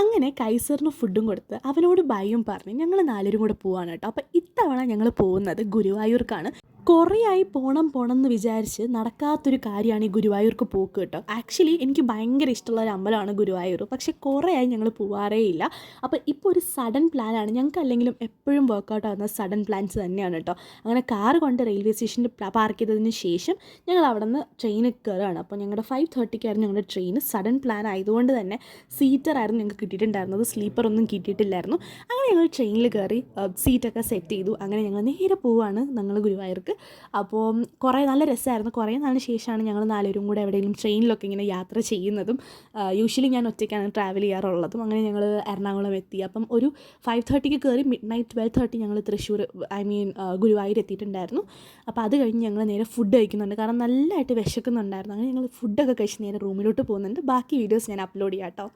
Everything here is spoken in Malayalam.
അങ്ങനെ കൈസറിന് ഫുഡും കൊടുത്ത് അവനോട് ബൈയും പറഞ്ഞ് ഞങ്ങൾ നാലുപേരും കൂടെ പോവാണ് കേട്ടോ. അപ്പോൾ ഇത്തവണ ഞങ്ങൾ പോകുന്നത് ഗുരുവായൂർക്കാണ്. കുറേ ആയി പോണം എന്ന് വിചാരിച്ച് നടക്കാത്തൊരു കാര്യമാണ് ഈ ഗുരുവായൂർക്ക് പോക്ക് കേട്ടോ. ആക്ച്വലി എനിക്ക് ഭയങ്കര ഇഷ്ടമുള്ള ഒരു അമ്പലമാണ് ഗുരുവായൂർ, പക്ഷേ കുറേ ആയി ഞങ്ങൾ പോവാറേ ഇല്ല. അപ്പോൾ ഇപ്പോൾ ഒരു സഡൻ പ്ലാനാണ് ഞങ്ങൾക്ക്, അല്ലെങ്കിലും എപ്പോഴും വർക്കൗട്ട് ആകുന്ന സഡൻ പ്ലാൻസ് തന്നെയാണ് കേട്ടോ. അങ്ങനെ കാർ കൊണ്ട് റെയിൽവേ സ്റ്റേഷനിൽ പാർക്ക് ചെയ്തതിന് ശേഷം ഞങ്ങൾ അവിടെ നിന്ന് ട്രെയിനിൽ കയറുകയാണ്. അപ്പോൾ ഞങ്ങളുടെ 5:30 ഞങ്ങളുടെ ട്രെയിൻ. സഡൻ പ്ലാൻ ആയതുകൊണ്ട് തന്നെ സീറ്ററായിരുന്നു ഞങ്ങൾക്ക് കിട്ടിയിട്ടുണ്ടായിരുന്നത്, സ്ലീപ്പർ ഒന്നും കിട്ടിയിട്ടില്ലായിരുന്നു. അങ്ങനെ ഞങ്ങൾ ട്രെയിനിൽ കയറി സീറ്റൊക്കെ സെറ്റ് ചെയ്തു. അങ്ങനെ ഞങ്ങൾ നേരെ പോവുകയാണ് ഞങ്ങൾ ഗുരുവായൂർക്ക്. അപ്പോൾ കുറേ നല്ല രസമായിരുന്നു. കുറേ നാളിന് ശേഷമാണ് ഞങ്ങൾ നാലുപേരും കൂടെ എവിടെയെങ്കിലും ട്രെയിനിലൊക്കെ ഇങ്ങനെ യാത്ര ചെയ്യുന്നതും. യൂഷ്വലി ഞാൻ ഒറ്റയ്ക്കാണ് ട്രാവൽ ചെയ്യാറുള്ളതും. അങ്ങനെ ഞങ്ങൾ എറണാകുളം എത്തി. അപ്പം ഒരു 5:30 കയറി മിഡ്നൈറ്റ് 12:30 ഞങ്ങൾ തൃശ്ശൂർ ഗുരുവായൂർ എത്തിയിട്ടുണ്ടായിരുന്നു. അപ്പോൾ അത് കഴിഞ്ഞ് ഞങ്ങൾ നേരെ ഫുഡ് കഴിക്കുന്നുണ്ട്, കാരണം നല്ലതായിട്ട് വിശക്കുന്നുണ്ടായിരുന്നു. അങ്ങനെ ഞങ്ങൾ ഫുഡൊക്കെ കഴിച്ച് നേരെ റൂമിലോട്ട് പോകുന്നുണ്ട്. ബാക്കി വീഡിയോസ് ഞാൻ അപ്ലോഡ് ചെയ്യാം കേട്ടോ.